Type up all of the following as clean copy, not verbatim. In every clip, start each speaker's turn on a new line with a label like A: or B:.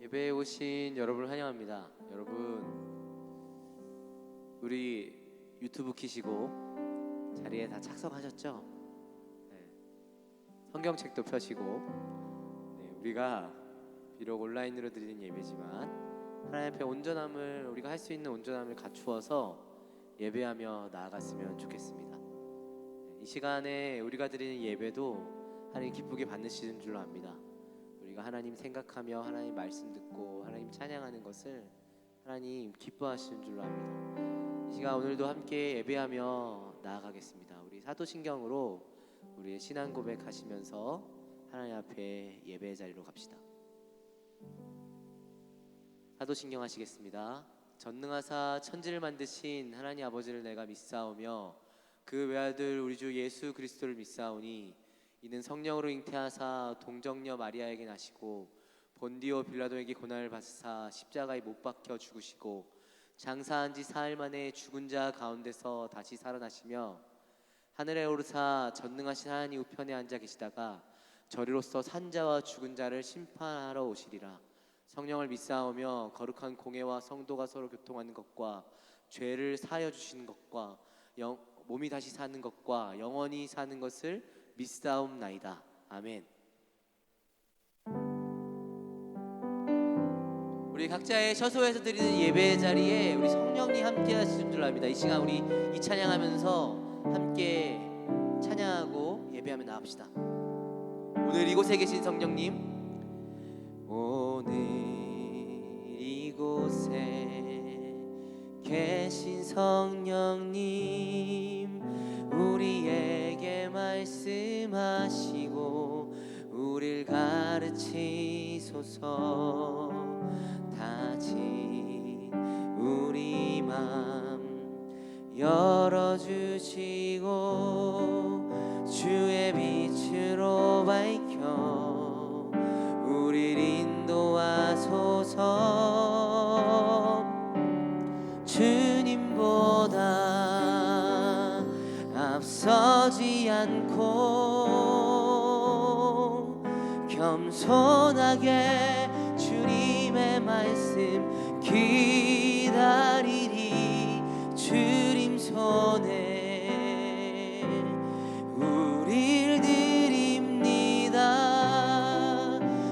A: 예배에 오신 여러분을 환영합니다. 여러분, 우리 유튜브 키시고 자리에 다 착석하셨죠? 네. 성경책도 펴시고, 네, 우리가 비록 온라인으로 드리는 예배지만 하나님 앞에 온전함을, 우리가 할 수 있는 온전함을 갖추어서 예배하며 나아갔으면 좋겠습니다. 이 시간에 우리가 드리는 예배도 하나님 기쁘게 받으시는 줄로 압니다. 우리가 하나님 생각하며 하나님 말씀 듣고 하나님 찬양하는 것을 하나님 기뻐하시는 줄로 압니다. 이 시간 오늘도 함께 예배하며 나아가겠습니다. 우리 사도신경으로 우리의 신앙 고백하시면서 하나님 앞에 예배의 자리로 갑시다. 사도신경 하시겠습니다. 전능하사 천지를 만드신 하나님 아버지를 내가 믿사오며 그 외아들 우리 주 예수 그리스도를 믿사오니 이는 성령으로 잉태하사 동정녀 마리아에게 나시고 본디오 빌라도에게 고난을 받으사 십자가에 못 박혀 죽으시고 장사한 지 사흘 만에 죽은 자 가운데서 다시 살아나시며 하늘에 오르사 전능하신 하나님 우편에 앉아 계시다가 저리로서 산 자와 죽은 자를 심판하러 오시리라. 성령을 믿사오며 거룩한 공회와 성도가 서로 교통하는 것과 죄를 사하여 주시는 것과 몸이 다시 사는 것과 영원히 사는 것을 믿사옵나이다. 아멘. 우리 각자의 처소에서 드리는 예배 자리에 우리 성령님 함께 하시는 줄 압니다. 이 시간 우리 이 찬양하면서 함께 찬양하고 예배하며 나갑시다. 오늘 이곳에 계신 성령님, 오늘 이곳에 계신 성령님, 우리에게 말씀하시고 우릴 가르치소서. 다진 우리 맘 열어주시고 주의 빛으로 밝혀 우릴 인도하소서. 주님보다 앞서지 않고 겸손하게 주님의 말씀 기다리리. 주님 손에 우릴 드립니다.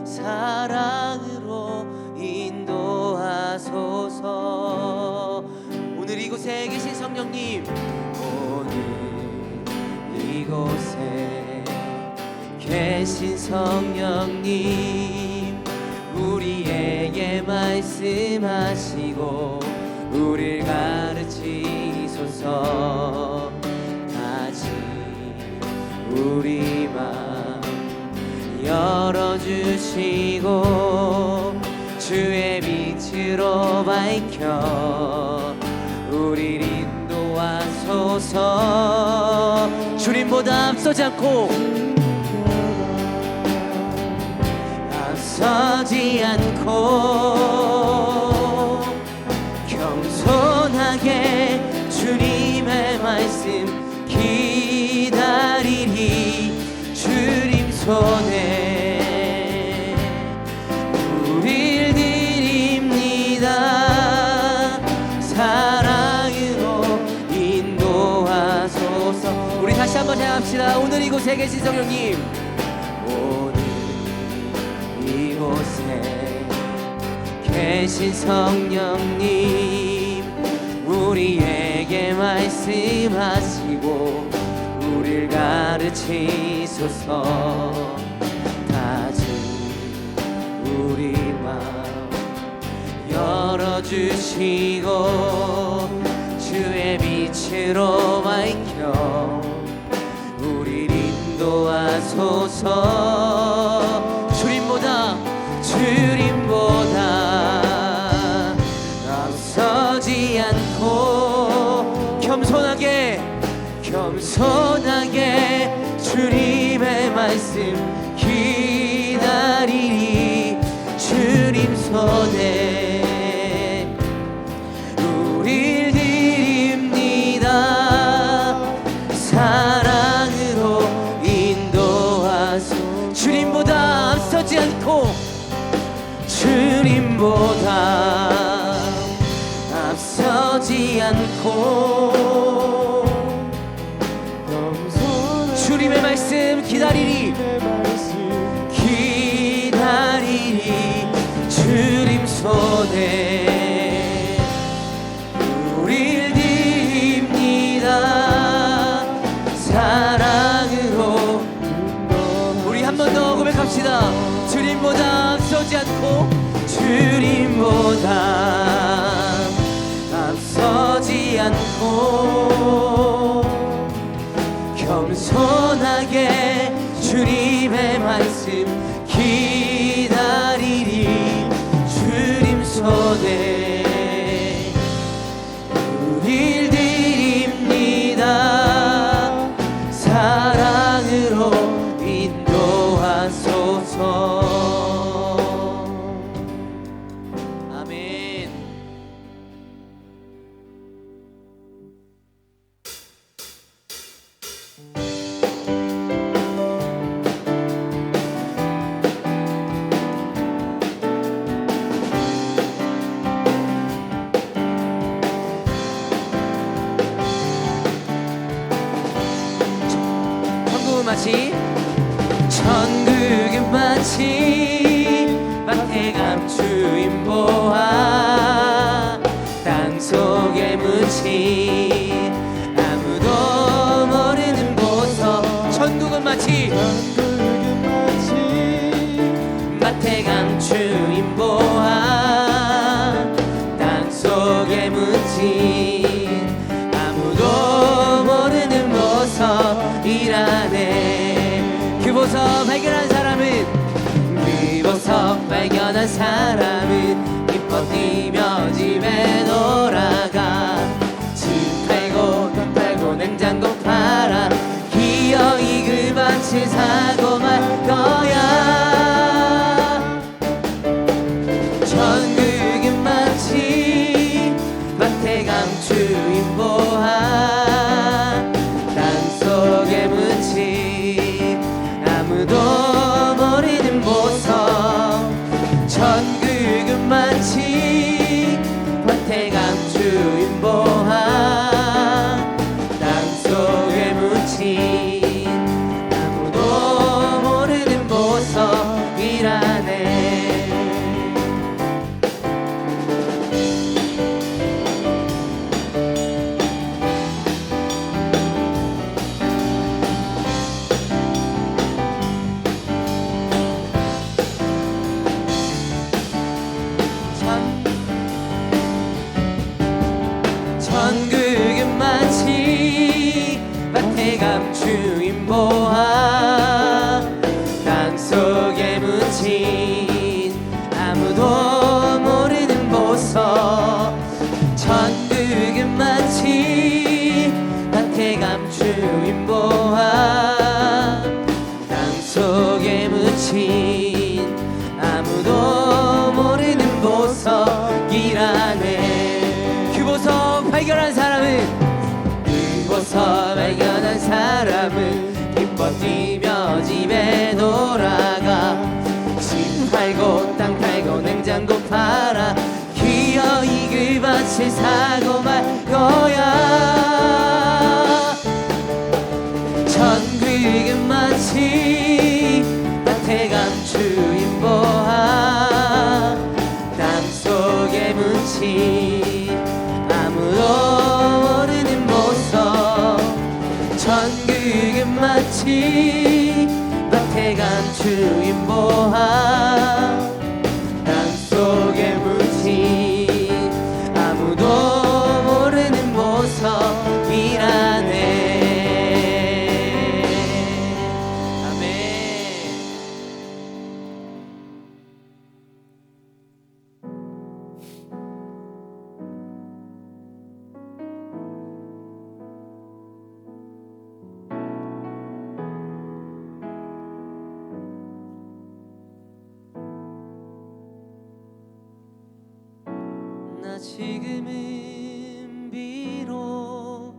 A: 사랑으로 인도하소서. 오늘 이곳에 계신 성령님, 이곳에 계신 성령님, 우리에게 말씀하시고 우릴 가르치소서. 다시 우리 맘 열어주시고 주의 빛으로 밝혀 우릴 인도하소서. 주님보다 앞서지 않고 앞서지 않고 겸손하게 주님의 말씀 기다리리. 주님 손에 우릴 드립니다. 사랑으로 인도하소서. 우리 다시 한번 생각합시다. 오늘 이곳에 계신 성령님, 오늘 이곳에 계신 성령님, 우리에게 말씀하시고 우릴 가르치소서. 다진 우리 맘 열어주시고 주의 빛으로 밝혀 우릴 인도하소서. 주님보다 앞서지 않고 겸손하게 주님의 말씀 기다리리. 주님 손에 우릴 드립니다. 사랑으로 인도하소서. 주님보다 앞서지 않고 주님 주님보다 앞서지 않고 주님의 말씀 기다리리 주님 손에 우릴 드립니다. 사랑으로 우리 한 번 더 고백합시다. 주님보다 앞서지 않고 주님보다 앞서지 않고 겸손하게 주님의 말씀 기다리리 주님 손에 우릴 드립니다. 사랑으로 인도하소서. 아멘. 천국은 마치 마태감 주인 보아 땅속에 묻힌 아무도 모르는 보석. 천국은 마치 마태감 주인 보아 땅속에 묻힌 아무도 모르는 보석이라네. 그 보석 발견한 사람은 그 보석 발견한 사람은 기뻐 뛰며 집에 돌아가 집 팔고 돈 팔고 냉장고 팔아 기어이 그 밭을 사고 말 거야. 천국은 마치 마태강 주인 보아 땅속에 묻힌 아무도 모르는 보석. 천국은 마치 마태강 주인 보아 땅속에 묻힌 아무도 모르는 보석이라네. 천국은 마치 마태감 주인 보아 땅속에 묻힌 아무도 모르는 보석. 천국은 마치 마태감 주인 보아 땅속에 묻힌 아무도 모르는 보석이라네. 발견한 사람은 그 보석 발견한 사람은 기뻐 뛰며 집에 돌아가 집 팔고 땅 팔고 냉장고 팔아 기어이 그 밭을 사고 말 거야. 천국은 마치 마태감 주인 보아 땅속에 묻힌 아무도 모르는 보석. 천국은 마치 마태감 주인 보아 땅속에 묻힌 아무도 모르는 보석이라네. 지금은 비록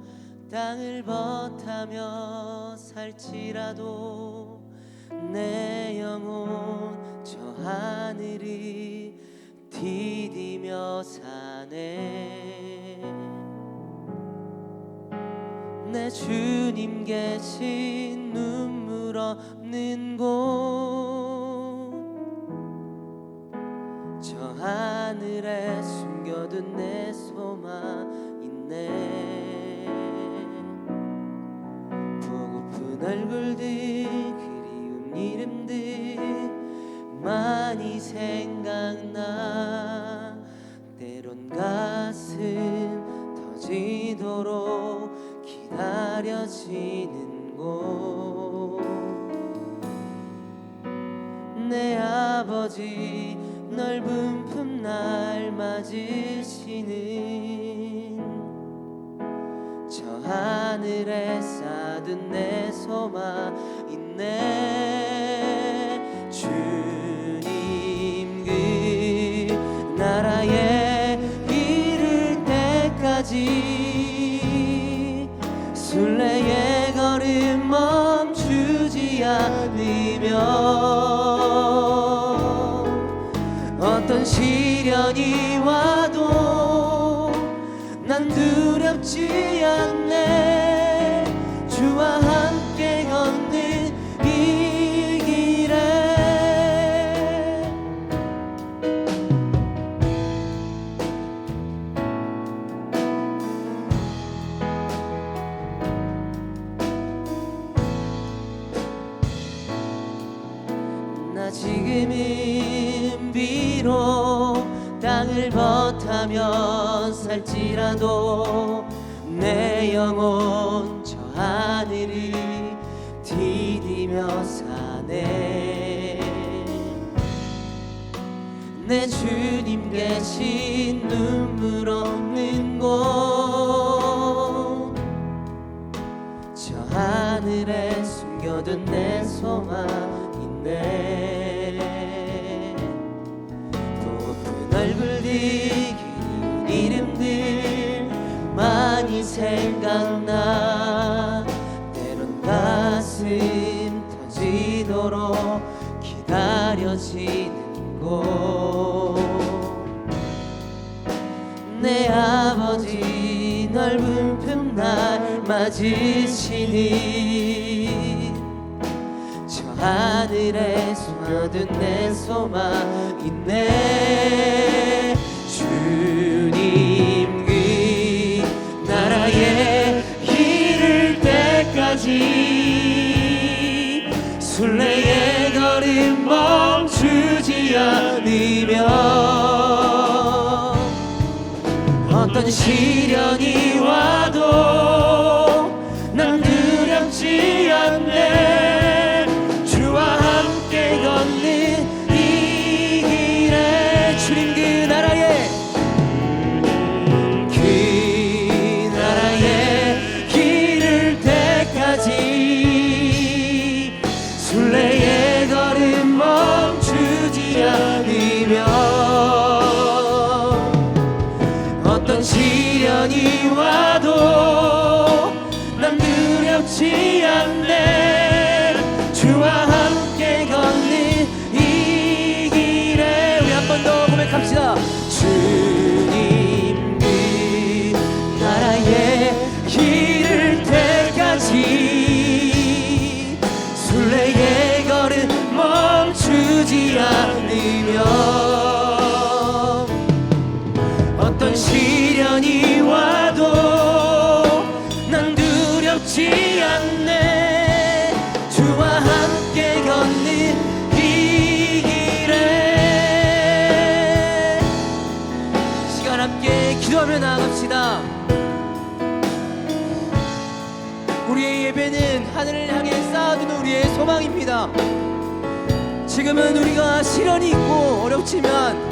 A: 땅을 버타며 살지라도 내 영혼 저 하늘이 디디며 사네. 내 주님 계신 눈물 없는 곳, 저 하늘에 숨겨둔 내 소망 있네. 보고픈 얼굴들, 그리운 이름들 많이 생각나. 때론 가슴 터지도록 기다려지는 곳, 내 아버지 넓은 품 날 맞으시는 저 하늘에 쌓둔 내 소망 있네. 주님 그 나라에 이를 때까지 순례의 걸음 멈추지 않으며, 어떤 시련이 와도 난 두렵지 않네. 주와 함께 걷는 이 길에 나 지금은 비록 땅을 벗하며 살지라도 내 영혼 저 하늘을 디디며 사네. 내 주님 계신 눈물 없는 곳, 저 하늘에 숨겨둔 내 소망 있네. 보고픈 얼굴들, 그리운 이름들 많이 생각나. 때론 가슴 터지도록 기다려지는 곳, 내 아버지 넓은 품 날 맞으시니 저 하늘에 숨겨둔 내 소망 있네. 주님 그 나라에 이를 때까지 순례의 걸음 멈추지 않으며, 어떤 시련이 와도 난 두렵지 않네. 주와 함께 걷는 이 길에 주님 그 나라에 이를 때까지 순례의 걸음 멈추지 않으며, 어떤 시련이 와도 난 두렵지 않네. 주와 함께 걷는 이 길에 우리 한 번 더 고백합시다. 주님 그 나라에 이를 때까지 순례의 걸음 멈추지 않으며, 어떤 시련이 와도 난 두렵지 않네. 주와 함께 걷는 이 길에 시간 함께 기도하며 나아갑시다. 우리의 예배는 하늘을 향해 쌓아두는 우리의 소망입니다. 지금은 우리가 시련이 있고 어렵지만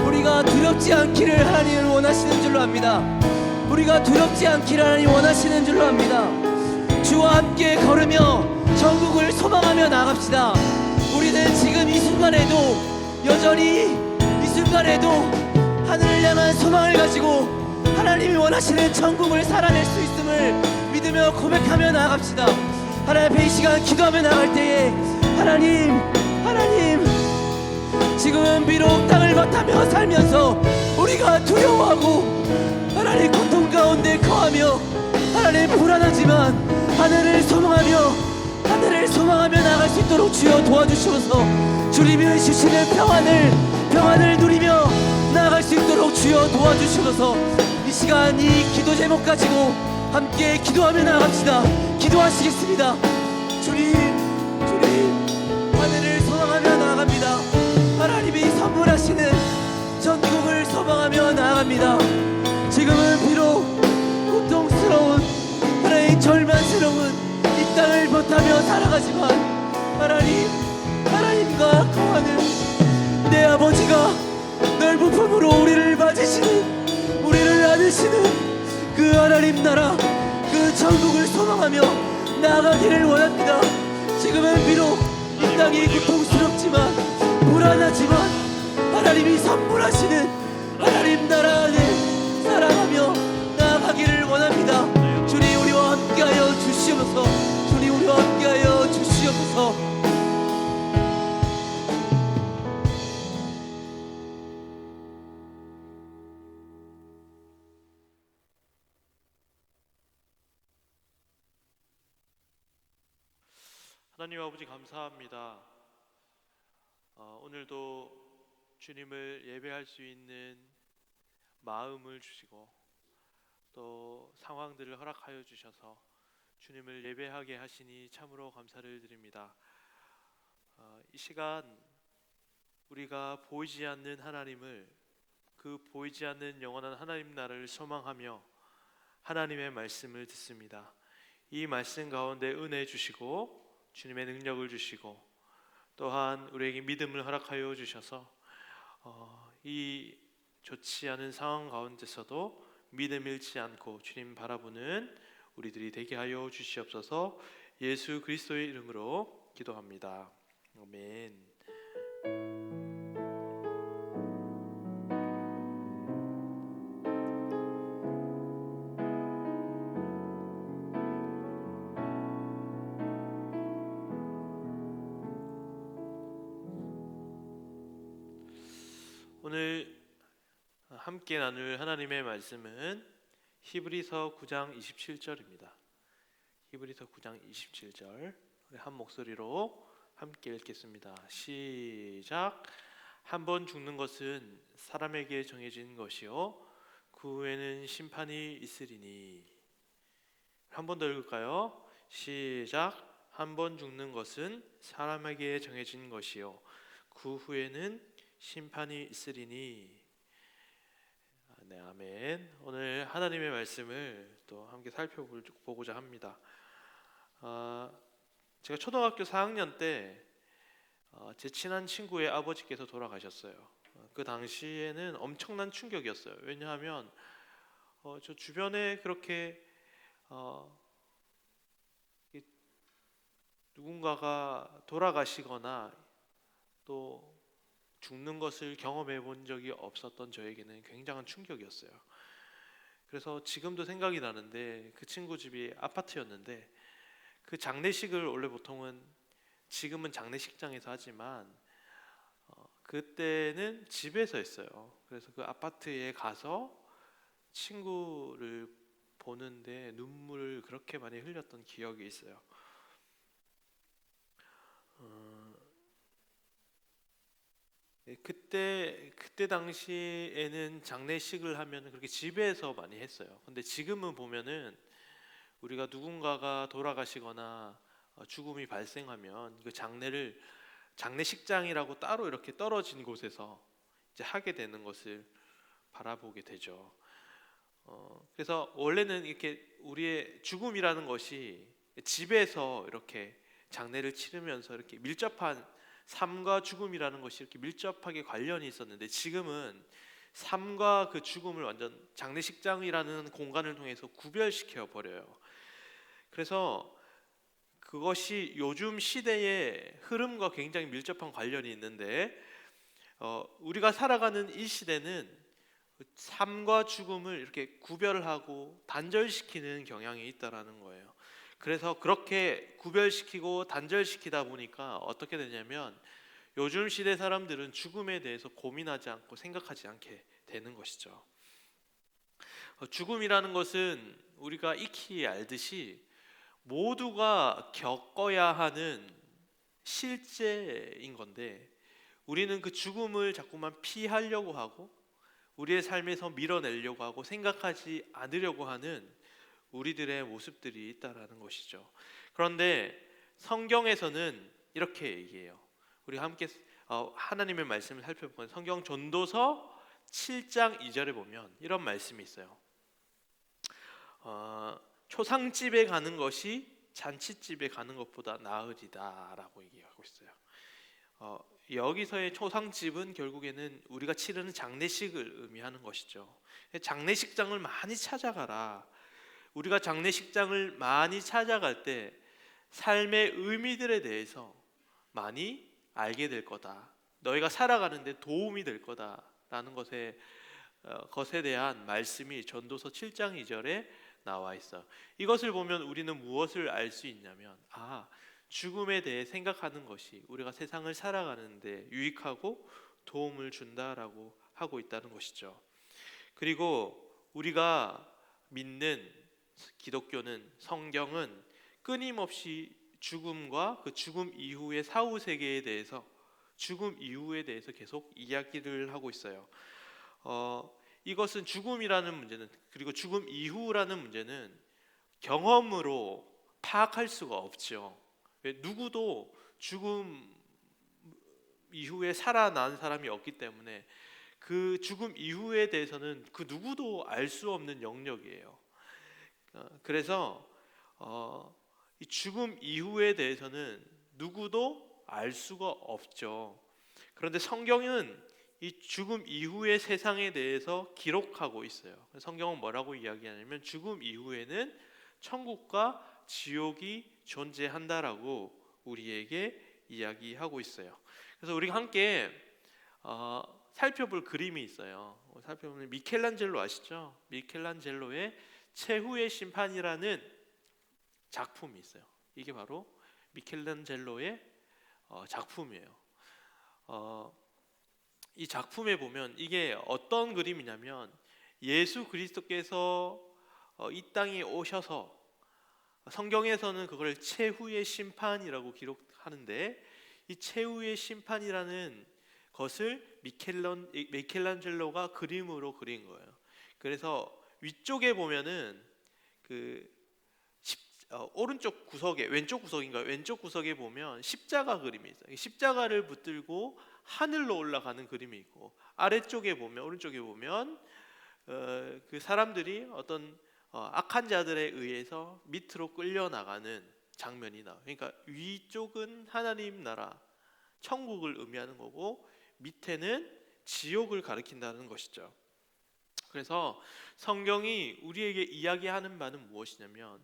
A: 우리가 두렵지 않기를 하나님은 원하시는 줄로 압니다. 우리가 두렵지 않기를 하나님 원하시는 줄로 압니다. 주와 함께 걸으며 천국을 소망하며 나갑시다. 우리는 지금 이 순간에도 여전히 이 순간에도 하늘을 향한 소망을 가지고 하나님이 원하시는 천국을 살아낼 수 있음을 믿으며 고백하며 나갑시다. 하나님 앞에 이 시간 기도하며 나갈 때에 하나님 지금은 비록 땅을 버타며 살면서 우리가 두려워하고 하나님 고통 가운데 거하며 하나님 불안하지만 하늘을 소망하며 나아갈 수 있도록 주여 도와주시옵소서. 주님이 주시는 평안을 누리며 나아갈 수 있도록 주여 도와주시옵소서. 이 시간 이 기도 제목 가지고 함께 기도하며 나아갑시다. 기도하시겠습니다. 주님 하늘을 소망하며 나아갑니다. 하나님이 선물하시는 전국을 소망하며 나아갑니다. 지금은 비록 고통스러운 하나님 절망스러운 이 땅을 버타며 살아가지만 하나님과 거하는 내 아버지가 넓은 품으로 우리를 맞으시는 우리를 안으시는 그 하나님 나라 그 천국을 소망하며 나아가기를 원합니다. 지금은 비록 이 땅이 고통스럽지만 불안하지만 하나님이 선물하시는 하나님 나라 안에 살아가며 나아가기를 원합니다. 주님 우리와 함께하여 주시옵소서. 주님 우리와 함께하여 주시옵소서.
B: 하나님 아버지 감사합니다. 오늘도 주님을 예배할 수 있는 마음을 주시고 또 상황들을 허락하여 주셔서 주님을 예배하게 하시니 참으로 감사를 드립니다. 이 시간 우리가 보이지 않는 하나님을 그 보이지 않는 영원한 하나님 나라를 소망하며 하나님의 말씀을 듣습니다. 이 말씀 가운데 은혜 주시고 주님의 능력을 주시고 또한 우리에게 믿음을 허락하여 주셔서 이 좋지 않은 상황 가운데서도 믿음 잃지 않고 주님 바라보는 우리들이 되게 하여 주시옵소서. 예수 그리스도의 이름으로 기도합니다. 아멘. 오늘 함께 나눌 하나님의 말씀은 히브리서 9장 27절입니다. 히브리서 9장 27절 우리 한 목소리로 함께 읽겠습니다. 시작. 한 번 죽는 것은 사람에게 정해진 것이요 그 후에는 심판이 있으리니. 한 번 더 읽을까요? 시작. 한 번 죽는 것은 사람에게 정해진 것이요 그 후에는 심판이 있으리니. 네, 아멘. 오늘 하나님의 말씀을 또 함께 살펴보고자 합니다. 제가 초등학교 4학년 때 제 친한 친구의 아버지께서 돌아가셨어요. 그 당시에는 엄청난 충격이었어요. 왜냐하면 저 주변에 그렇게 누군가가 돌아가시거나 또 죽는 것을 경험해 본 적이 없었던 저에게는 굉장한 충격이었어요. 그래서 지금도 생각이 나는데 그 친구 집이 아파트였는데 그 장례식을 원래 보통은 지금은 장례식장에서 하지만 그때는 집에서 했어요. 그래서 그 아파트에 가서 친구를 보는데 눈물을 그렇게 많이 흘렸던 기억이 있어요. 그때 당시에는 장례식을 하면 그렇게 집에서 많이 했어요. 근데 지금은 보면은 우리가 누군가가 돌아가시거나 죽음이 발생하면 그 장례식장이라고 따로 이렇게 떨어진 곳에서 이제 하게 되는 것을 바라보게 되죠. 그래서 원래는 이렇게 우리의 죽음이라는 것이 집에서 이렇게 장례를 치르면서 이렇게 밀접한 삶과 죽음이라는 것이 이렇게 밀접하게 관련이 있었는데 지금은 삶과 그 죽음을 완전 장례식장이라는 공간을 통해서 구별시켜 버려요. 그래서 그것이 요즘 시대의 흐름과 굉장히 밀접한 관련이 있는데 우리가 살아가는 이 시대는 삶과 죽음을 이렇게 구별하고 단절시키는 경향이 있다라는 거예요. 그래서 그렇게 구별시키고 단절시키다 보니까 어떻게 되냐면 요즘 시대 사람들은 죽음에 대해서 고민하지 않고 생각하지 않게 되는 것이죠. 죽음이라는 것은 우리가 익히 알듯이 모두가 겪어야 하는 실제인 건데, 우리는 그 죽음을 자꾸만 피하려고 하고 우리의 삶에서 밀어내려고 하고 생각하지 않으려고 하는 우리들의 모습들이 있다라는 것이죠. 그런데 성경에서는 이렇게 얘기해요. 우리 함께 하나님의 말씀을 살펴보면 성경 전도서 7장 2절에 보면 이런 말씀이 있어요. 초상집에 가는 것이 잔치집에 가는 것보다 나으리다라고 얘기하고 있어요. 여기서의 초상집은 결국에는 우리가 치르는 장례식을 의미하는 것이죠. 장례식장을 많이 찾아가라. 우리가 장례식장을 많이 찾아갈 때 삶의 의미들에 대해서 많이 알게 될 거다. 너희가 살아가는데 도움이 될 거다라는 것에 대한 말씀이 전도서 7장 2절에 나와 있어. 이것을 보면 우리는 무엇을 알 수 있냐면, 죽음에 대해 생각하는 것이 우리가 세상을 살아가는데 유익하고 도움을 준다라고 하고 있다는 것이죠. 그리고 우리가 믿는 기독교는, 성경은 끊임없이 죽음과 그 죽음 이후의 사후 세계에 대해서, 죽음 이후에 대해서 계속 이야기를 하고 있어요. 이것은 죽음이라는 문제는, 그리고 죽음 이후라는 문제는 경험으로 파악할 수가 없죠. 누구도 죽음 이후에 살아난 사람이 없기 때문에 그 죽음 이후에 대해서는 그 누구도 알 수 없는 영역이에요. 그래서 이 죽음 이후에 대해서는 누구도 알 수가 없죠. 그런데 성경은 이 죽음 이후의 세상에 대해서 기록하고 있어요. 성경은 뭐라고 이야기하냐면 죽음 이후에는 천국과 지옥이 존재한다라고 우리에게 이야기하고 있어요. 그래서 우리가 함께 살펴볼 그림이 있어요. 살펴보면 미켈란젤로 아시죠? 미켈란젤로의 최후의 심판이라는 작품이 있어요. 이게 바로 미켈란젤로의 작품이에요. 이 작품에 보면 이게 어떤 그림이냐면, 예수 그리스도께서 이 땅에 오셔서, 성경에서는 그걸 최후의 심판이라고 기록하는데, 이 최후의 심판이라는 것을 미켈란젤로가 그림으로 그린 거예요. 그래서 위쪽에 보면은 오른쪽 구석에, 왼쪽 구석에 보면 십자가 그림이 있어요. 십자가를 붙들고 하늘로 올라가는 그림이 있고, 아래쪽에 보면, 오른쪽에 보면 그 사람들이 어떤 악한 자들에 의해서 밑으로 끌려나가는 장면이 나와요. 그러니까 위쪽은 하나님 나라, 천국을 의미하는 거고, 밑에는 지옥을 가리킨다는 것이죠. 그래서 성경이 우리에게 이야기하는 바는 무엇이냐면,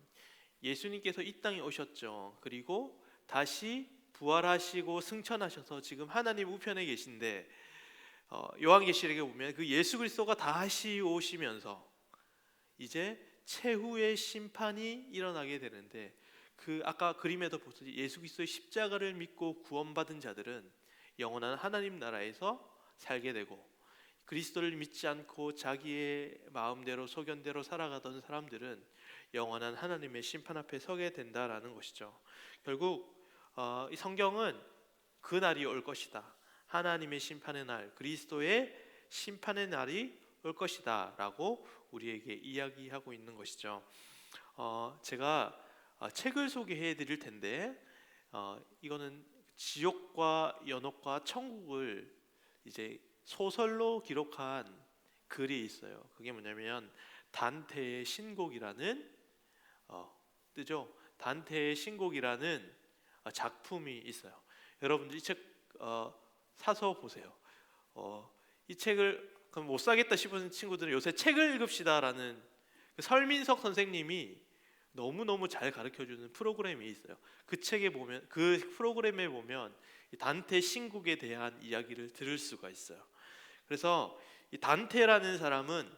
B: 예수님께서 이 땅에 오셨죠. 그리고 다시 부활하시고 승천하셔서 지금 하나님 우편에 계신데, 요한계시록에 보면 그 예수 그리스도가 다시 오시면서 이제 최후의 심판이 일어나게 되는데, 그 아까 그림에도 보듯이 예수 그리스도의 십자가를 믿고 구원받은 자들은 영원한 하나님 나라에서 살게 되고, 그리스도를 믿지 않고 자기의 마음대로 소견대로 살아가던 사람들은 영원한 하나님의 심판 앞에 서게 된다라는 것이죠. 결국 이 성경은 그 날이 올 것이다, 하나님의 심판의 날, 그리스도의 심판의 날이 올 것이다 라고 우리에게 이야기하고 있는 것이죠. 제가 책을 소개해 드릴 텐데, 이거는 지옥과 연옥과 천국을 이제 소설로 기록한 글이 있어요. 그게 뭐냐면 단테의 신곡이라는 뜨죠. 단테의 신곡이라는 작품이 있어요. 여러분들 이 책 사서 보세요. 이 책을 그럼 못 사겠다 싶은 친구들은 요새 책을 읽읍시다라는 그 설민석 선생님이 너무너무 잘 가르쳐주는 프로그램이 있어요. 그 책에 보면, 그 프로그램에 보면 이 단테 신곡에 대한 이야기를 들을 수가 있어요. 그래서 이 단테라는 사람은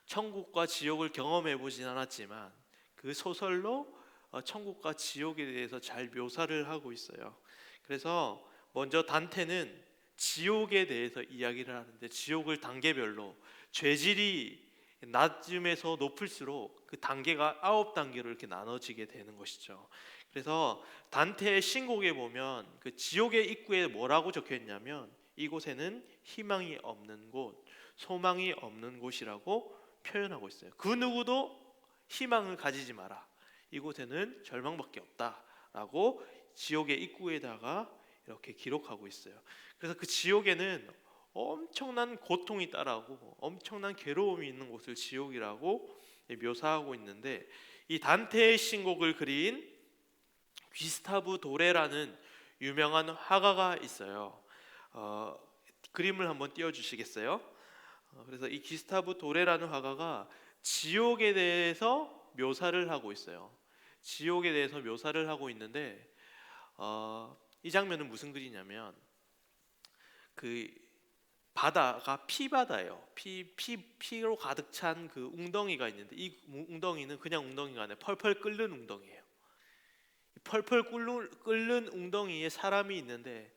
B: 천국과 지옥을 경험해 보진 않았지만 그 소설로 천국과 지옥에 대해서 잘 묘사를 하고 있어요. 그래서 먼저 단테는 지옥에 대해서 이야기를 하는데, 지옥을 단계별로 죄질이 낮음에서 높을수록 그 단계가 9단계로 이렇게 나눠지게 되는 것이죠. 그래서 단테의 신곡에 보면 그 지옥의 입구에 뭐라고 적혀 있냐면, 이곳에는 희망이 없는 곳, 소망이 없는 곳이라고 표현하고 있어요. 그 누구도 희망을 가지지 마라, 이곳에는 절망밖에 없다라고 지옥의 입구에다가 이렇게 기록하고 있어요. 그래서 그 지옥에는 엄청난 고통이 따라오고 엄청난 괴로움이 있는 곳을 지옥이라고 묘사하고 있는데, 이 단테의 신곡을 그린 귀스타브 도레라는 유명한 화가가 있어요. 그림을 한번 띄워주시겠어요? 그래서 이 귀스타브 도레라는 화가가 지옥에 대해서 묘사를 하고 있어요. 지옥에 대해서 묘사를 하고 있는데, 이 장면은 무슨 글이냐면, 그 바다가 피바다예요. 피로 가득 찬 그 웅덩이가 있는데, 이 웅덩이는 그냥 웅덩이가 아니라 펄펄 끓는 웅덩이에요. 펄펄 끓는 웅덩이에 사람이 있는데,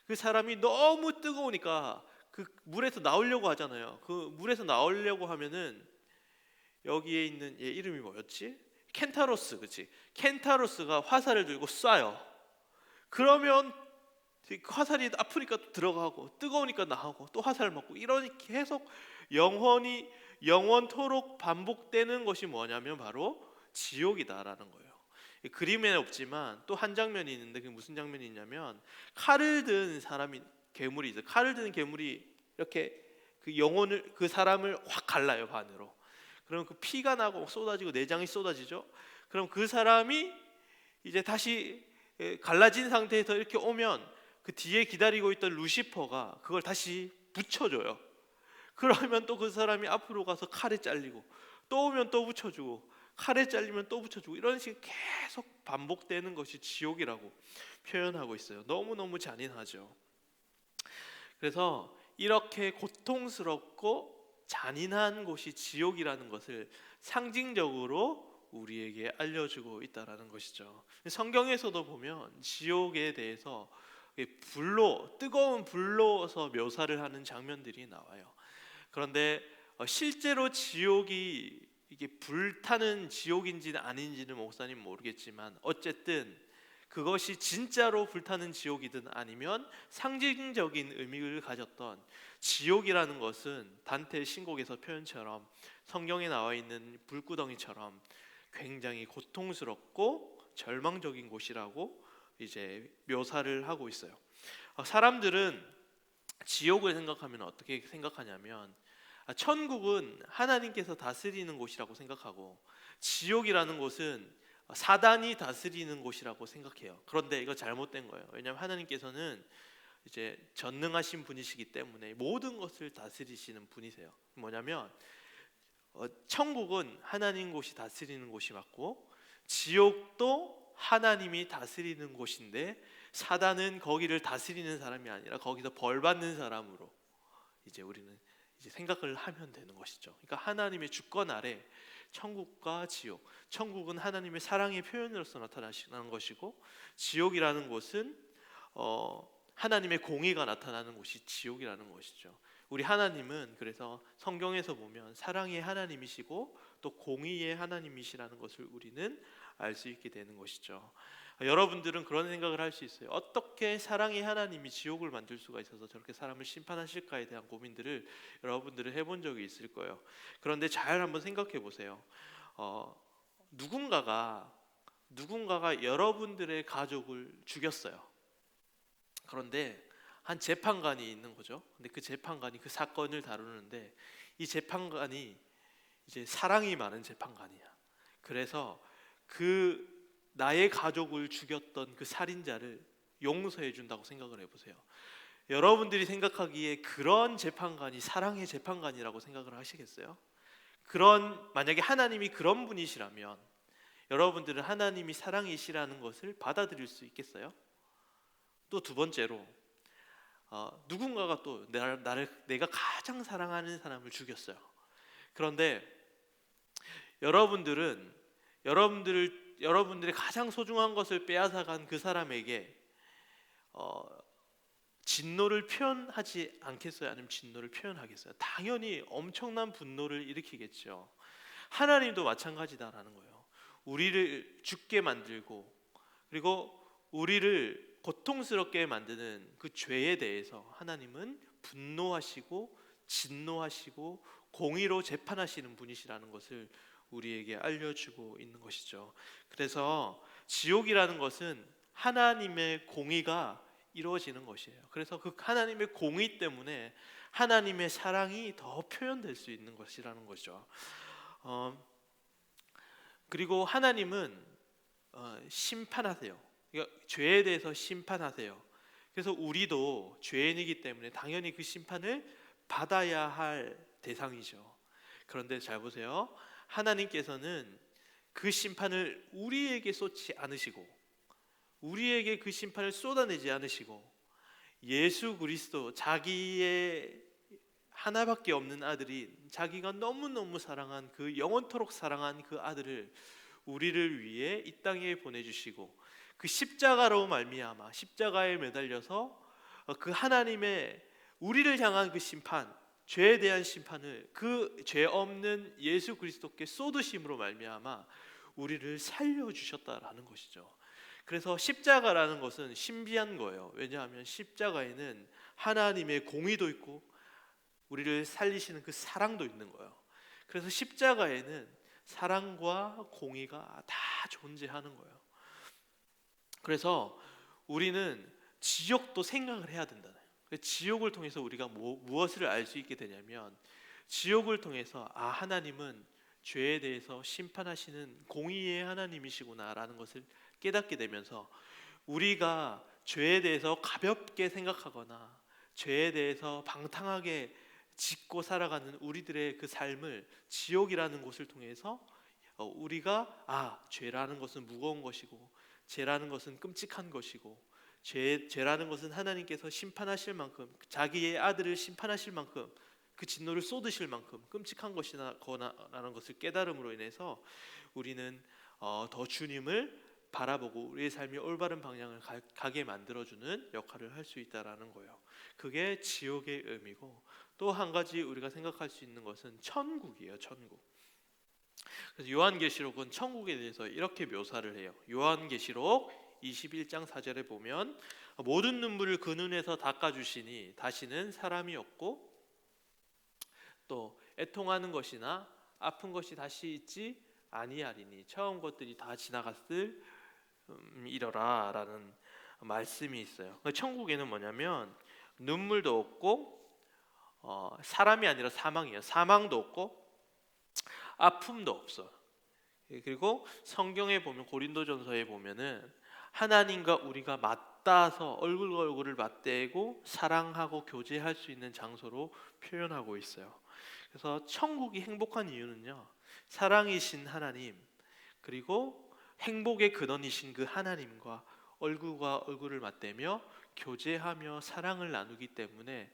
B: 그 사람이 너무 뜨거우니까 그 물에서 나오려고 하잖아요. 그 물에서 나오려고 하면은 여기에 있는 얘 이름이 뭐였지? 켄타로스, 그렇지? 켄타로스가 화살을 들고 쏴요. 그러면 화살이 아프니까 또 들어가고 뜨거우니까 나오고 또 화살 맞고, 이런 계속 영원토록 반복되는 것이 뭐냐면 바로 지옥이다라는 거예요. 그림에 없지만 또 한 장면이 있는데, 그게 무슨 장면이 있냐면, 칼을 든 사람이 괴물이 있어요. 칼을 든 괴물이 이렇게 그 사람을 확 갈라요, 반으로. 그럼 그 피가 나고 쏟아지고 내장이 쏟아지죠. 그럼 그 사람이 이제 다시 갈라진 상태에서 이렇게 오면 그 뒤에 기다리고 있던 루시퍼가 그걸 다시 붙여줘요. 그러면 또 그 사람이 앞으로 가서 칼에 잘리고, 또 오면 또 붙여주고, 칼에 잘리면 또 붙여주고, 이런 식으로 계속 반복되는 것이 지옥이라고 표현하고 있어요. 너무너무 잔인하죠. 그래서 이렇게 고통스럽고 잔인한 곳이 지옥이라는 것을 상징적으로 우리에게 알려주고 있다는 것이죠. 성경에서도 보면 지옥에 대해서 뜨거운 불로서 묘사를 하는 장면들이 나와요. 그런데 실제로 지옥이 이게 불타는 지옥인지는 아닌지는 목사님 모르겠지만, 어쨌든 그것이 진짜로 불타는 지옥이든 아니면 상징적인 의미를 가졌던 지옥이라는 것은 단테의 신곡에서 표현처럼 성경에 나와 있는 불구덩이처럼 굉장히 고통스럽고 절망적인 곳이라고 이제 묘사를 하고 있어요. 사람들은 지옥을 생각하면 어떻게 생각하냐면, 천국은 하나님께서 다스리는 곳이라고 생각하고, 지옥이라는 곳은 사단이 다스리는 곳이라고 생각해요. 그런데 이거 잘못된 거예요. 왜냐하면 하나님께서는 이제 전능하신 분이시기 때문에 모든 것을 다스리시는 분이세요. 뭐냐면 천국은 하나님 곳이 다스리는 곳이 맞고, 지옥도 하나님이 다스리는 곳인데, 사단은 거기를 다스리는 사람이 아니라 거기서 벌 받는 사람으로 이제 우리는 이제 생각을 하면 되는 것이죠. 그러니까 하나님의 주권 아래 천국과 지옥, 천국은 하나님의 사랑의 표현으로서 나타나는 것이고, 지옥이라는 곳은 하나님의 공의가 나타나는 곳이 지옥이라는 것이죠. 우리 하나님은 그래서 성경에서 보면 사랑의 하나님이시고 또 공의의 하나님이시라는 것을 우리는 알 수 있게 되는 것이죠. 여러분들은 그런 생각을 할 수 있어요. 어떻게 사랑의 하나님이 지옥을 만들 수가 있어서 저렇게 사람을 심판하실까에 대한 고민들을 여러분들은 해본 적이 있을 거예요. 그런데 잘 한번 생각해 보세요. 누군가가 여러분들의 가족을 죽였어요. 그런데 한 재판관이 있는 거죠. 근데 그 재판관이 그 사건을 다루는데, 이 재판관이 이제 사랑이 많은 재판관이야. 그래서 그 나의 가족을 죽였던 그 살인자를 용서해 준다고 생각을 해보세요. 여러분들이 생각하기에 그런 재판관이 사랑의 재판관이라고 생각을 하시겠어요? 만약에 하나님이 그런 분이시라면 여러분들은 하나님이 사랑이시라는 것을 받아들일 수 있겠어요? 또 두 번째로, 누군가가 또 내가 가장 사랑하는 사람을 죽였어요. 그런데 여러분들의 가장 소중한 것을 빼앗아간 그 사람에게 진노를 표현하지 않겠어요? 아니면 진노를 표현하겠어요? 당연히 엄청난 분노를 일으키겠죠. 하나님도 마찬가지다라는 거예요. 우리를 죽게 만들고 그리고 우리를 고통스럽게 만드는 그 죄에 대해서 하나님은 분노하시고 진노하시고 공의로 재판하시는 분이시라는 것을 우리에게 알려주고 있는 것이죠. 그래서 지옥이라는 것은 하나님의 공의가 이루어지는 것이에요. 그래서 그 하나님의 공의 때문에 하나님의 사랑이 더 표현될 수 있는 것이라는 거죠. 그리고 하나님은 심판하세요. 그러니까 죄에 대해서 심판하세요. 그래서 우리도 죄인이기 때문에 당연히 그 심판을 받아야 할 대상이죠. 그런데 잘 보세요. 하나님께서는 그 심판을 우리에게 쏟지 않으시고 우리에게 그 심판을 쏟아내지 않으시고 예수 그리스도 자기의 하나밖에 없는 아들이 자기가 너무너무 사랑한 그 영원토록 사랑한 그 아들을 우리를 위해 이 땅에 보내주시고 그 십자가로 말미암아 십자가에 매달려서 그 하나님의 우리를 향한 그 심판 죄에 대한 심판을 그 죄 없는 예수 그리스도께 쏟으심으로 말미암아 우리를 살려주셨다라는 것이죠. 그래서 십자가라는 것은 신비한 거예요. 왜냐하면 십자가에는 하나님의 공의도 있고 우리를 살리시는 그 사랑도 있는 거예요. 그래서 십자가에는 사랑과 공의가 다 존재하는 거예요. 그래서 우리는 지옥도 생각을 해야 된다. 지옥을 통해서 우리가 무엇을 알 수 있게 되냐면 지옥을 통해서 하나님은 죄에 대해서 심판하시는 공의의 하나님이시구나라는 것을 깨닫게 되면서 우리가 죄에 대해서 가볍게 생각하거나 죄에 대해서 방탕하게 짓고 살아가는 우리들의 그 삶을 지옥이라는 곳을 통해서 우리가 죄라는 것은 무거운 것이고 죄라는 것은 끔찍한 것이고 죄라는 것은 하나님께서 심판하실 만큼 자기의 아들을 심판하실 만큼 그 진노를 쏟으실 만큼 끔찍한 것이라는 것을 깨달음으로 인해서 우리는 더 주님을 바라보고 우리의 삶이 올바른 방향을 가게 만들어주는 역할을 할 수 있다라는 거예요. 그게 지옥의 의미고 또 한 가지 우리가 생각할 수 있는 것은 천국이에요. 천국. 그래서 요한계시록은 천국에 대해서 이렇게 묘사를 해요. 요한계시록 21장 4절에 보면 모든 눈물을 그 눈에서 닦아주시니 다시는 사람이 없고 또 애통하는 것이나 아픈 것이 다시 있지 아니하리니 처음 것들이 다 지나갔을 이러라 라는 말씀이 있어요. 천국에는 뭐냐면 눈물도 없고 사람이 아니라 사망이에요. 사망도 없고 아픔도 없어. 그리고 성경에 보면 고린도전서에 보면은 하나님과 우리가 맞닿아서 얼굴과 얼굴을 맞대고 사랑하고 교제할 수 있는 장소로 표현하고 있어요. 그래서 천국이 행복한 이유는요, 사랑이신 하나님 그리고 행복의 근원이신 그 하나님과 얼굴과 얼굴을 맞대며 교제하며 사랑을 나누기 때문에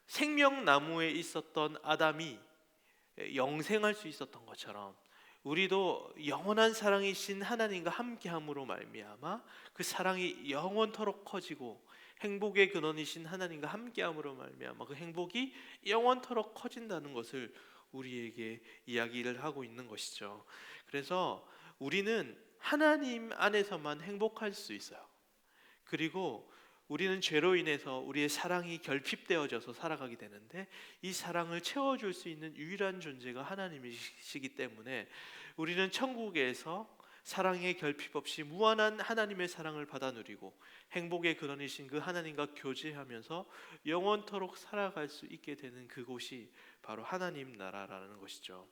B: 생명나무에 있었던 아담이 영생할 수 있었던 것처럼 우리도 영원한 사랑이신 하나님과 함께함으로 말미암아 그 사랑이 영원토록 커지고 행복의 근원이신 하나님과 함께함으로 말미암아 그 행복이 영원토록 커진다는 것을 우리에게 이야기를 하고 있는 것이죠. 그래서 우리는 하나님 안에서만 행복할 수 있어요. 그리고 우리는 죄로 인해서 우리의 사랑이 결핍되어져서 살아가게 되는데 이 사랑을 채워줄 수 있는 유일한 존재가 하나님이시기 때문에 우리는 천국에서 사랑의 결핍 없이 무한한 하나님의 사랑을 받아 누리고 행복의 근원이신 그 하나님과 교제하면서 영원토록 살아갈 수 있게 되는 그곳이 바로 하나님 나라라는 것이죠.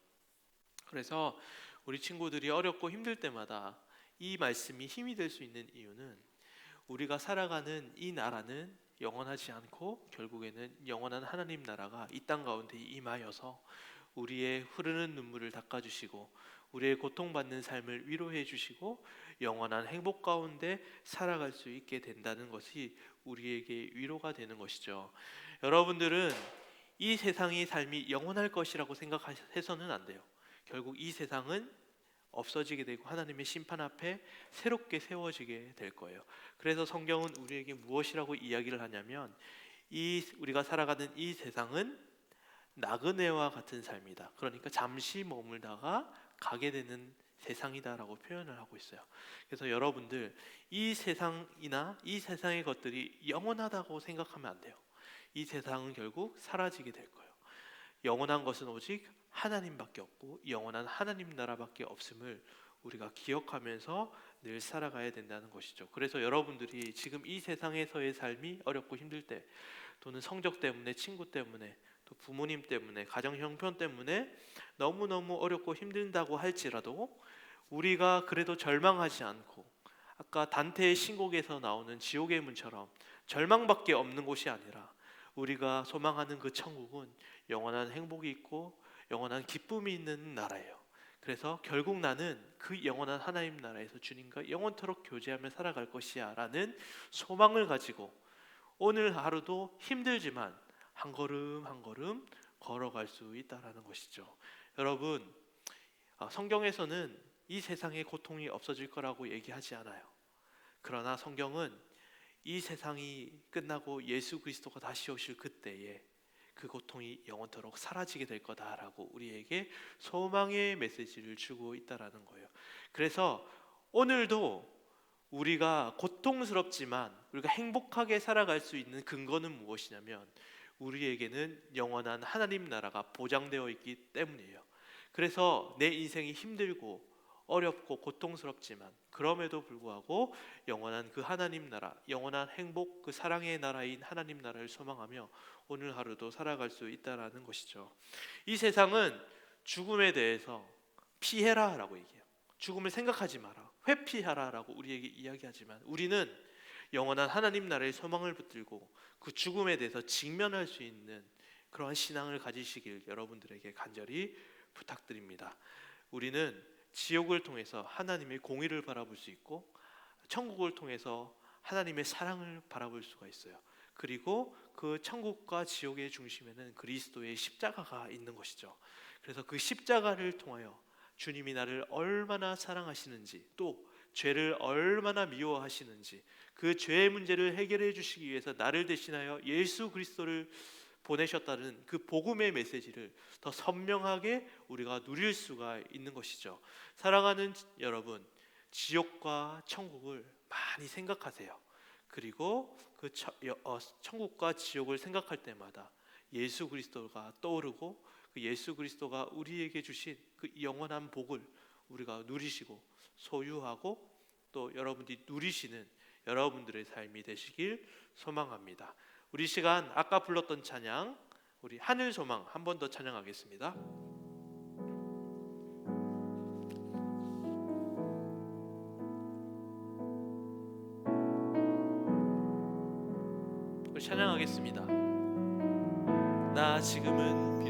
B: 그래서 우리 친구들이 어렵고 힘들 때마다 이 말씀이 힘이 될 수 있는 이유는 우리가 살아가는 이 나라는 영원하지 않고 결국에는 영원한 하나님 나라가 이 땅 가운데 임하여서 우리의 흐르는 눈물을 닦아주시고 우리의 고통받는 삶을 위로해 주시고 영원한 행복 가운데 살아갈 수 있게 된다는 것이 우리에게 위로가 되는 것이죠. 여러분들은 이 세상의 삶이 영원할 것이라고 생각해서는 안 돼요. 결국 이 세상은 없어지게 되고 하나님의 심판 앞에 새롭게 세워지게 될 거예요. 그래서 성경은 우리에게 무엇이라고 이야기를 하냐면 우리가 살아가는 이 세상은 나그네와 같은 삶이다. 그러니까 잠시 머물다가 가게 되는 세상이다라고 표현을 하고 있어요. 그래서 여러분들 이 세상이나 이 세상의 것들이 영원하다고 생각하면 안 돼요. 이 세상은 결국 사라지게 될 거예요. 영원한 것은 오직 하나님밖에 없고 영원한 하나님 나라밖에 없음을 우리가 기억하면서 늘 살아가야 된다는 것이죠. 그래서 여러분들이 지금 이 세상에서의 삶이 어렵고 힘들 때, 또는 성적 때문에, 친구 때문에, 또 부모님 때문에, 가정 형편 때문에 너무너무 어렵고 힘들다고 할지라도 우리가 그래도 절망하지 않고, 아까 단테의 신곡에서 나오는 지옥의 문처럼 절망밖에 없는 곳이 아니라 우리가 소망하는 그 천국은 영원한 행복이 있고 영원한 기쁨이 있는 나라예요. 그래서 결국 나는 그 영원한 하나님 나라에서 주님과 영원토록 교제하며 살아갈 것이야 라는 소망을 가지고 오늘 하루도 힘들지만 한 걸음 한 걸음 걸어갈 수 있다라는 것이죠. 여러분, 성경에서는 이 세상의 고통이 없어질 거라고 얘기하지 않아요. 그러나 성경은 이 세상이 끝나고 예수 그리스도가 다시 오실 그때에 그 고통이 영원토록 사라지게 될 거다라고 우리에게 소망의 메시지를 주고 있다라는 거예요. 그래서 오늘도 우리가 고통스럽지만 우리가 행복하게 살아갈 수 있는 근거는 무엇이냐면 우리에게는 영원한 하나님 나라가 보장되어 있기 때문이에요. 그래서 내 인생이 힘들고 어렵고 고통스럽지만 그럼에도 불구하고 영원한 그 하나님 나라, 영원한 행복, 그 사랑의 나라인 하나님 나라를 소망하며 오늘 하루도 살아갈 수 있다라는 것이죠. 이 세상은 죽음에 대해서 피해라 라고 얘기해요. 죽음을 생각하지 마라, 회피하라 라고 우리에게 이야기하지만 우리는 영원한 하나님 나라의 소망을 붙들고 그 죽음에 대해서 직면할 수 있는 그러한 신앙을 가지시길 여러분들에게 간절히 부탁드립니다. 우리는 지옥을 통해서 하나님의 공의를 바라볼 수 있고 천국을 통해서 하나님의 사랑을 바라볼 수가 있어요. 그리고 그 천국과 지옥의 중심에는 그리스도의 십자가가 있는 것이죠. 그래서 그 십자가를 통하여 주님이 나를 얼마나 사랑하시는지, 또 죄를 얼마나 미워하시는지, 그 죄의 문제를 해결해 주시기 위해서 나를 대신하여 예수 그리스도를 보내셨다는 그 복음의 메시지를 더 선명하게 우리가 누릴 수가 있는 것이죠. 사랑하는 여러분, 지옥과 천국을 많이 생각하세요. 그리고 그 천국과 지옥을 생각할 때마다 예수 그리스도가 떠오르고 그 예수 그리스도가 우리에게 주신 그 영원한 복을 우리가 누리시고 소유하고 또 여러분들이 누리시는 여러분들의 삶이 되시길 소망합니다. 우리 시간 아까 불렀던 찬양, 우리 하늘 소망 한 번 더 찬양하겠습니다. 우리 찬양하겠습니다. 나 지금은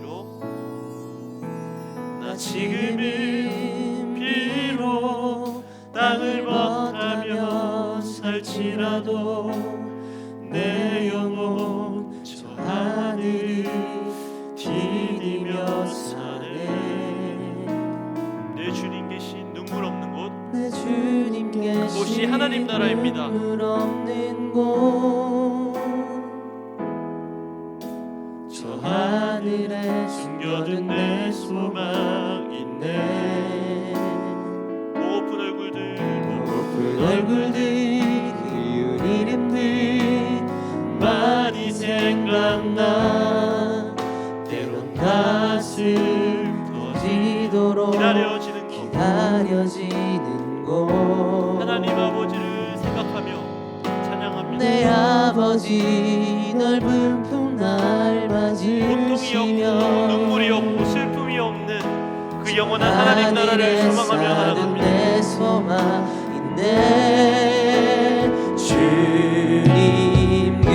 B: 비록 땅을 벗하며 살지라도 내 영혼 저 하늘을 디디며 사네. 내 주님 계신 눈물 없는 곳,
C: 내 주님 계신
B: 곳이 하나님 나라입니다.
C: 눈물 없는 곳, 저 하늘에 숨겨둔 내 소망 있네.
B: 보고픈
C: 얼굴들 그리운 이름들 많이 생각나. 때론 가슴 터지도록 기다려지는 곳,
B: 하나님 아버지를 생각하며 찬양합니다.
C: 내 아버지 넓은 품 날
B: 고통이
C: 맞으시며
B: 없고 눈물이 없고 슬픔이 없는 그 영원한 하나님 나라를 소망하며 나아갑니다.
C: 내 소망 있네. 주님 그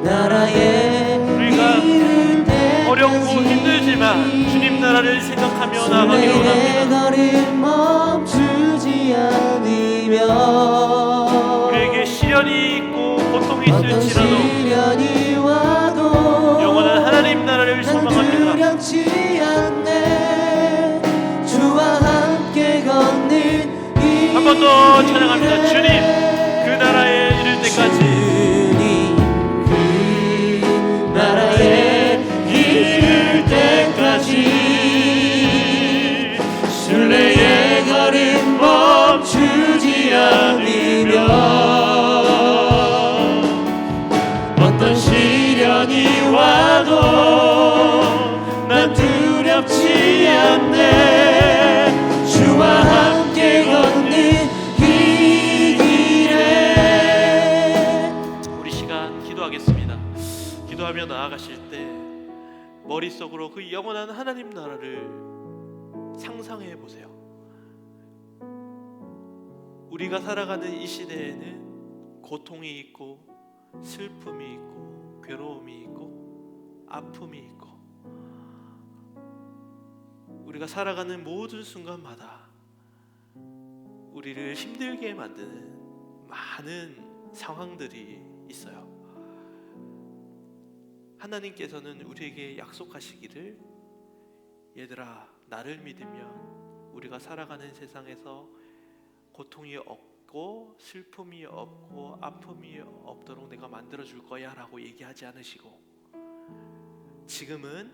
C: 나라에
B: 우리가
C: 이를 때까지
B: 어렵고 힘들지만 주님 나라를 생각하며 나아가기를
C: 내
B: 원합니다.
C: 걸음 멈추지 않으며
B: 우리에게 시련이 있고 고통이
C: 어떤
B: 있을지라도
C: 시련이 와도
B: 영원한 하나님 나라를
C: 난
B: 소망합니다.
C: 두렵지 않네. 주와 함께
B: 기도하며 나아가실 때 머릿속으로 그 영원한 하나님 나라를 상상해 보세요. 우리가 살아가는 이 시대에는 고통이 있고 슬픔이 있고 괴로움이 있고 아픔이 있고 우리가 살아가는 모든 순간마다 우리를 힘들게 만드는 많은 상황들이 있어요. 하나님께서는 우리에게 약속하시기를, 얘들아, 나를 믿으면 우리가 살아가는 세상에서 고통이 없고 슬픔이 없고 아픔이 없도록 내가 만들어줄 거야 라고 얘기하지 않으시고, 지금은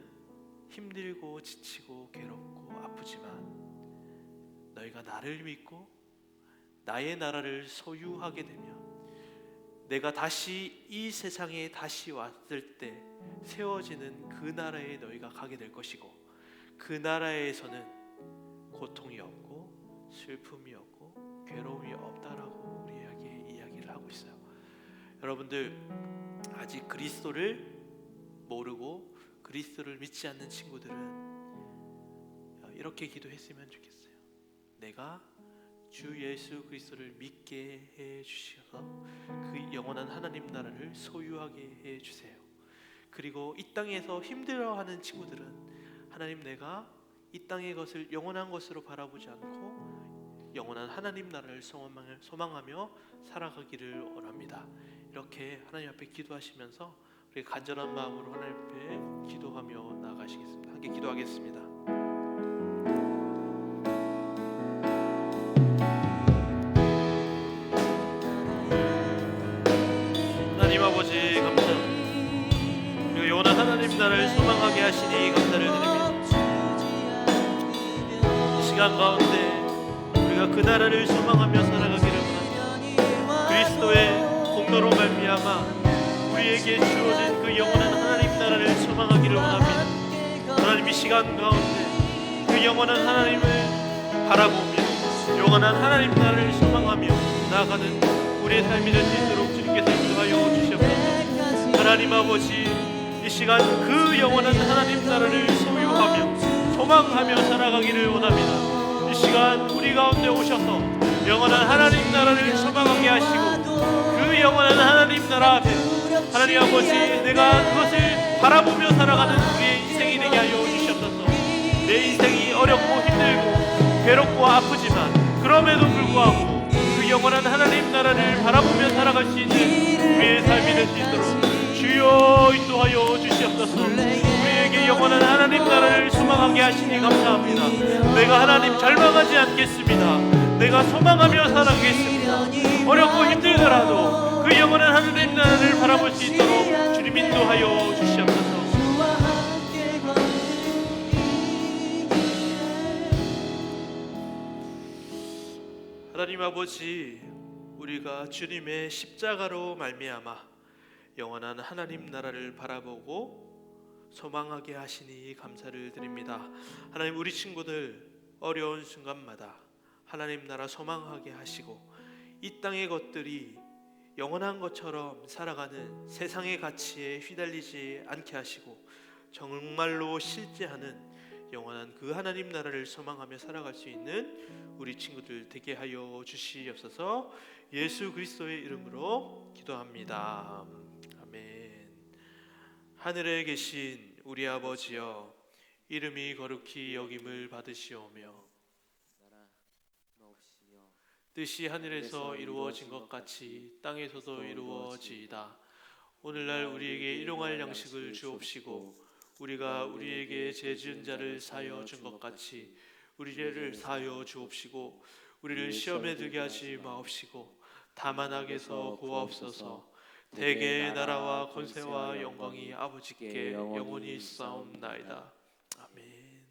B: 힘들고 지치고 괴롭고 아프지만 너희가 나를 믿고 나의 나라를 소유하게 되면 내가 다시 이 세상에 다시 왔을 때 세워지는 그 나라에 너희가 가게 될 것이고, 그 나라에서는 고통이 없고 슬픔이 없고 괴로움이 없다라고 우리에게 이야기를 하고 있어요. 여러분들, 아직 그리스도를 모르고 그리스도를 믿지 않는 친구들은 이렇게 기도했으면 좋겠어요. 내가 주 예수 그리스도를 믿게 해 주셔서 그 영원한 하나님 나라를 소유하게 해 주세요. 그리고 이 땅에서 힘들어하는 친구들은, 하나님, 내가 이 땅의 것을 영원한 것으로 바라보지 않고 영원한 하나님 나라를 소망하며 살아가기를 원합니다. 이렇게 하나님 앞에 기도하시면서 우리 간절한 마음으로 하나님 앞에 기도하며 나아가시겠습니다. 함께 기도하겠습니다. 하나님 아버지, 감사합니다. 그리고 영원한 하나님 나라를 소망하게 하시니 감사를 드립니다. 이 시간 가운데 우리가 그 나라를 소망하며 살아가기를 원합니다. 그리스도의 공로로 말미암아 우리에게 주어진 그 영원한 하나님 나라를 소망하기를 원합니다. 하나님, 이 시간 가운데 그 영원한 하나님을 바라보며 영원한 하나님 나라를 소망하며 나아가는 우리의 삶이 될 수 있도록 주님께서 인도하여 주시옵소서. 하나님 아버지, 이 시간 그 영원한 하나님 나라를 소유하며 소망하며 살아가기를 원합니다. 이 시간 우리 가운데 오셔서 영원한 하나님 나라를 소망하게 하시고, 그 영원한 하나님 나라 앞에 하나님 아버지, 내가 그것을 바라보며 살아가는 우리의 인생이 되게 하여 주시옵소서. 내 인생이 어렵고 힘들고 괴롭고 아프지만 그럼에도 불구하고 그 영원한 하나님 나라를 바라보며 살아갈 수 있는 우리의 삶이 될 수 있도록 주여 인도하여 주시옵소서. 우리에게 영원한 하나님 나라를 소망하게 하시니 감사합니다. 내가 하나님 절망하지 않겠습니다. 내가 소망하며 살아가겠습니다. 어렵고 힘들더라도 그 영원한 하나님 나라를 바라볼 수 있도록 주님 인도하여 주시옵소서. 하나님 아버지, 우리가 주님의 십자가로 말미암아 영원한 하나님 나라를 바라보고 소망하게 하시니 감사를 드립니다. 하나님, 우리 친구들 어려운 순간마다 하나님 나라 소망하게 하시고, 이 땅의 것들이 영원한 것처럼 살아가는 세상의 가치에 휘달리지 않게 하시고, 정말로 실제하는 영원한 그 하나님 나라를 소망하며 살아갈 수 있는 우리 친구들 되게 하여 주시옵소서. 예수 그리스도의 이름으로 기도합니다. 아멘. 하늘에 계신 우리 아버지여, 이름이 거룩히 여김을 받으시오며
A: 나라 마옵시며
B: 뜻이 하늘에서 이루어진 것 같이 땅에서도 이루어지이다. 오늘날 우리에게 일용할 양식을 주옵시고, 우리가 우리에게 죄 지은 자를 사하여 준 것 같이 우리 죄를 사하여 주옵시고, 우리를 시험에 들게 하지 마옵시고 다만 악에서 구하옵소서. 대개의 나라와 권세와 영광이 아버지께 영원히 있사옵나이다. 아멘.